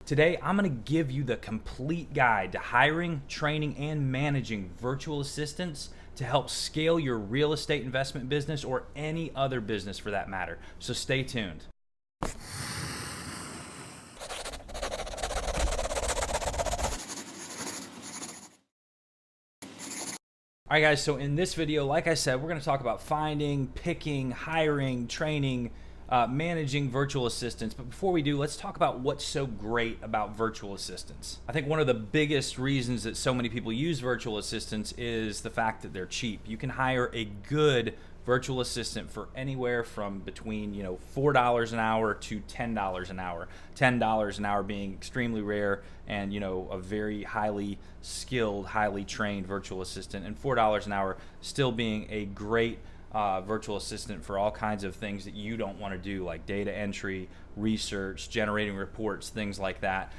Today, I'm going to give you the complete guide to hiring, training, and managing virtual assistants to help scale your real estate investment business or any other business for that matter. So stay tuned. All right, guys, so in this video, like I said, we're going to talk about finding, picking, hiring, training, managing virtual assistants. But before we do, let's talk about what's so great about virtual assistants. I think one of the biggest reasons that so many people use virtual assistants is the fact that they're cheap. You can hire a good virtual assistant for anywhere from between $4 an hour to $10 an hour. $10 an hour being extremely rare and a very highly skilled, highly trained virtual assistant, and $4 an hour still being a great virtual assistant for all kinds of things that you don't want to do, like data entry, research, generating reports, things like that.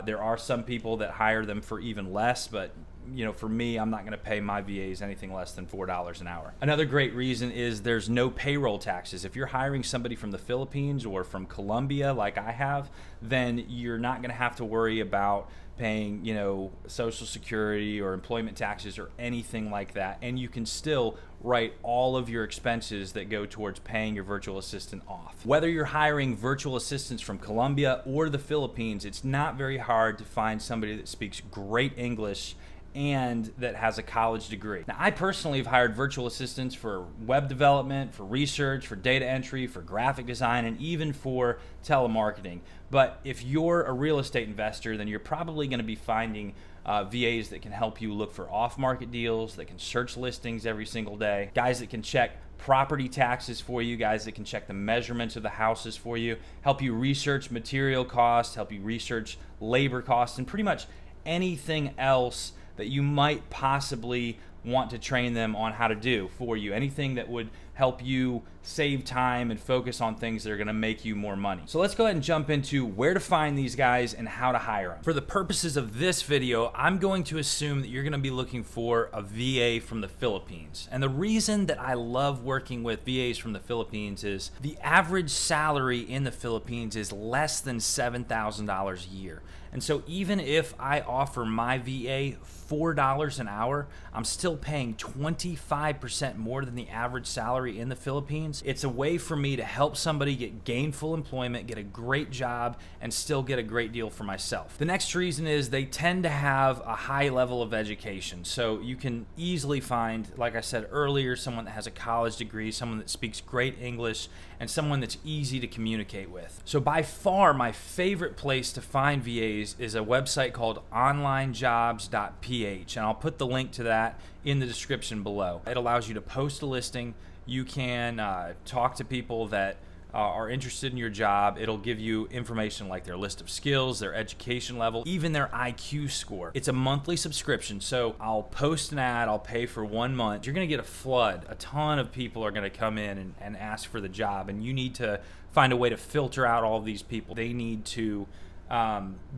There are some people that hire them for even less, but for me, I'm not going to pay my VAs anything less than $4 an hour. Another great reason is there's no payroll taxes. If you're hiring somebody from the Philippines or from Colombia like I have, then you're not going to have to worry about paying Social Security or employment taxes or anything like that, and you can still write all of your expenses that go towards paying your virtual assistant off. Whether you're hiring virtual assistants from Colombia or the Philippines, it's not very hard to find somebody that speaks great English and that has a college degree. Now, I personally have hired virtual assistants for web development, for research, for data entry, for graphic design, and even for telemarketing. But if you're a real estate investor, then you're probably going to be finding VAs that can help you look for off-market deals, that can search listings every single day, guys that can check property taxes for you, guys that can check the measurements of the houses for you, help you research material costs, help you research labor costs, and pretty much anything else that you might possibly want to train them on how to do for you. Anything that would help you save time and focus on things that are gonna make you more money. So let's go ahead and jump into where to find these guys and how to hire them. For the purposes of this video, I'm going to assume that you're gonna be looking for a VA from the Philippines. And the reason that I love working with VAs from the Philippines is the average salary in the Philippines is less than $7,000 a year. And so even if I offer my VA $4 an hour, I'm still paying 25% more than the average salary in the Philippines. It's a way for me to help somebody get gainful employment, get a great job, and still get a great deal for myself. The next reason is they tend to have a high level of education. So you can easily find, like I said earlier, someone that has a college degree, someone that speaks great English, and someone that's easy to communicate with. So by far, my favorite place to find VAs is a website called onlinejobs.ph, and I'll put the link to that in the description below. It allows you to post a listing. You can talk to people that are interested in your job. It'll give you information like their list of skills, their education level, even their IQ score. It's a monthly subscription, so I'll post an ad, I'll pay for 1 month. You're gonna get a flood. A ton of people are gonna come in and ask for the job, and you need to find a way to filter out all of these people. They need to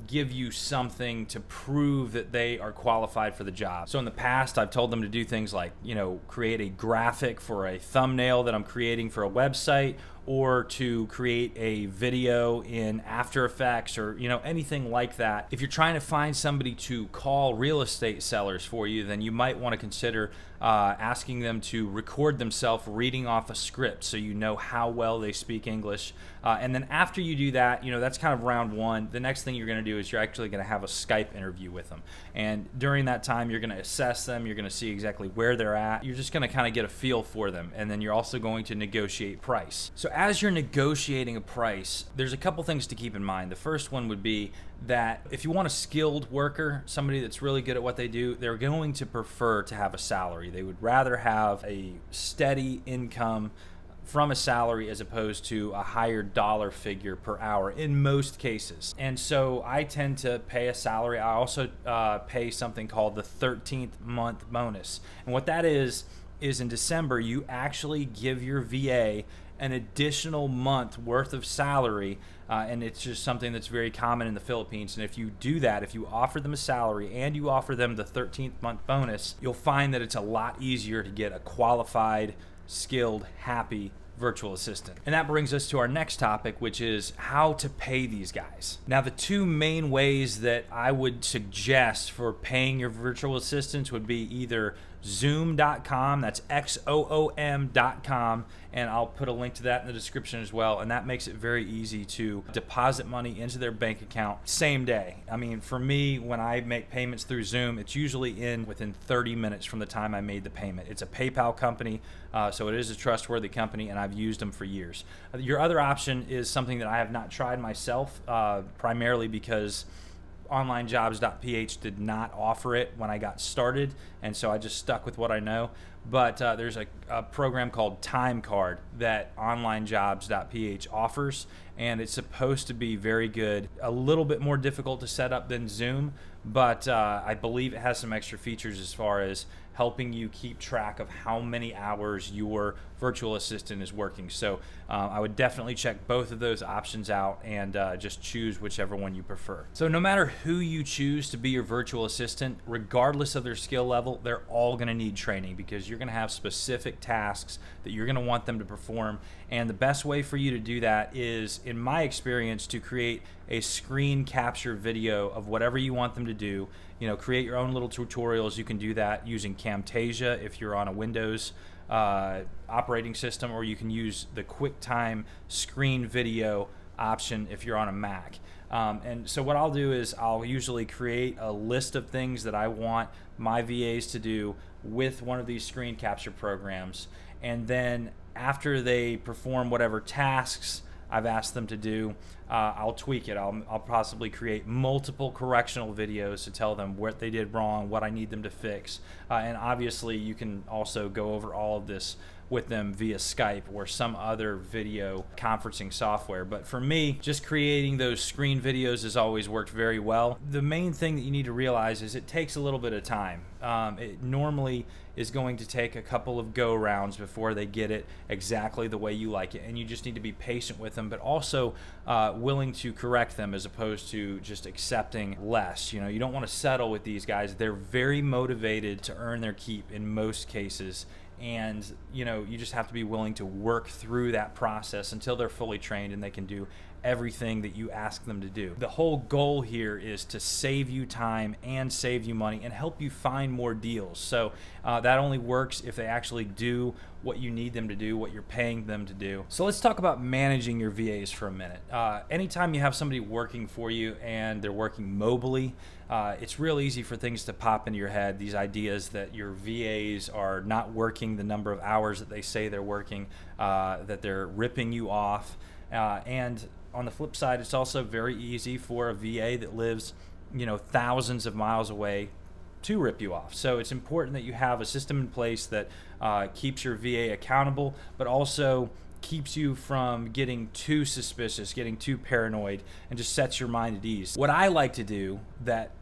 give you something to prove that they are qualified for the job. So in the past, I've told them to do things like, create a graphic for a thumbnail that I'm creating for a website, or to create a video in After Effects, or anything like that. If you're trying to find somebody to call real estate sellers for you, then you might want to consider asking them to record themselves reading off a script so you know how well they speak English. And then after you do that, that's kind of round one. The next thing you're going to do is you're actually going to have a Skype interview with them. And during that time, you're going to assess them. You're going to see exactly where they're at. You're just going to kind of get a feel for them. And then you're also going to negotiate price. So as you're negotiating a price, there's a couple things to keep in mind. The first one would be that if you want a skilled worker, somebody that's really good at what they do, they're going to prefer to have a salary. They would rather have a steady income from a salary as opposed to a higher dollar figure per hour in most cases. And so I tend to pay a salary. I also pay something called the 13th month bonus. And what that is in December, you actually give your VA an additional month worth of salary, and it's just something that's very common in the Philippines. And if you do that, if you offer them a salary and you offer them the 13th month bonus, you'll find that it's a lot easier to get a qualified, skilled, happy virtual assistant. And that brings us to our next topic, which is how to pay these guys. Now, the two main ways that I would suggest for paying your virtual assistants would be either Zoom.com, that's XOOM.com, and I'll put a link to that in the description as well, and that makes it very easy to deposit money into their bank account same day. I mean, for me, when I make payments through Zoom, it's usually in within 30 minutes from the time I made the payment. It's a PayPal company, so it is a trustworthy company, and I've used them for years. Your other option is something that I have not tried myself, primarily because onlinejobs.ph did not offer it when I got started, and so I just stuck with what I know. But there's a program called Time Card that onlinejobs.ph offers, and it's supposed to be very good. A little bit more difficult to set up than Zoom, but I believe it has some extra features as far as helping you keep track of how many hours your virtual assistant is working. So I would definitely check both of those options out and just choose whichever one you prefer. So no matter who you choose to be your virtual assistant, regardless of their skill level, they're all going to need training because you're going to have specific tasks that you're going to want them to perform. And the best way for you to do that is, in my experience, to create a screen capture video of whatever you want them to do. You know, create your own little tutorials. You can do that using Camtasia if you're on a Windows operating system, or you can use the QuickTime screen video option if you're on a Mac. And so what I'll do is I'll usually create a list of things that I want my VAs to do with one of these screen capture programs, and then after they perform whatever tasks I've asked them to do, I'll tweak it. I'll possibly create multiple correctional videos to tell them what they did wrong, what I need them to fix. And obviously you can also go over all of this with them via Skype or some other video conferencing software. But for me, just creating those screen videos has always worked very well. The main thing that you need to realize is it takes a little bit of time. It normally is going to take a couple of go rounds before they get it exactly the way you like it, and you just need to be patient with them, but also willing to correct them as opposed to just accepting less. You know, you don't want to settle with these guys. They're very motivated to earn their keep in most cases, and you know, you just have to be willing to work through that process until they're fully trained and they can do everything that you ask them to do. The whole goal here is to save you time and save you money and help you find more deals. So that only works if they actually do what you need them to do, what you're paying them to do. So let's talk about managing your VAs for a minute. Anytime you have somebody working for you and they're working mobily, it's real easy for things to pop into your head, these ideas that your VAs are not working the number of hours that they say they're working, that they're ripping you off, and on the flip side, it's also very easy for a VA that lives, you know, thousands of miles away to rip you off. So it's important that you have a system in place that keeps your VA accountable, but also keeps you from getting too suspicious, getting too paranoid, and just sets your mind at ease. What I like to do that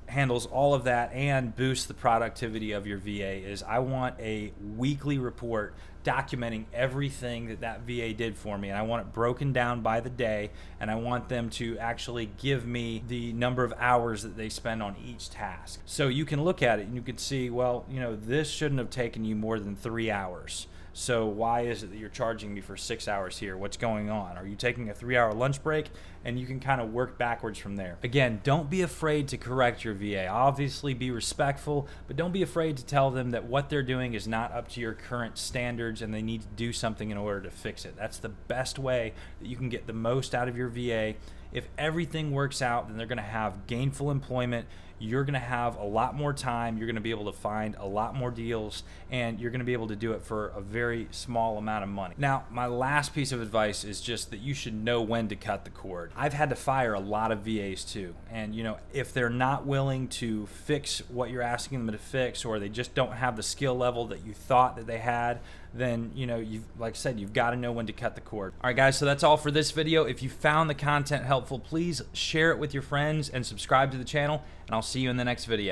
handles all of that and boosts the productivity of your VA is I want a weekly report documenting everything that VA did for me, and I want it broken down by the day, and I want them to actually give me the number of hours that they spend on each task. So you can look at it and you can see, well, you know, this shouldn't have taken you more than 3 hours. So why is it that you're charging me for 6 hours here? What's going on? Are you taking a 3-hour lunch break? And you can kind of work backwards from there. Again, don't be afraid to correct your VA. Obviously be respectful, but don't be afraid to tell them that what they're doing is not up to your current standards and they need to do something in order to fix it. That's the best way that you can get the most out of your VA. If everything works out, then they're going to have gainful employment. You're going to have a lot more time. You're going to be able to find a lot more deals, and you're going to be able to do it for a very small amount of money. Now, my last piece of advice is just that you should know when to cut the cord. I've had to fire a lot of VAs too, and you know, if they're not willing to fix what you're asking them to fix, or they just don't have the skill level that you thought that they had, then you know, like I said, you've got to know when to cut the cord. All right, guys, so that's all for this video. If you found the content helpful, please share it with your friends and subscribe to the channel, and I'll see you in the next video.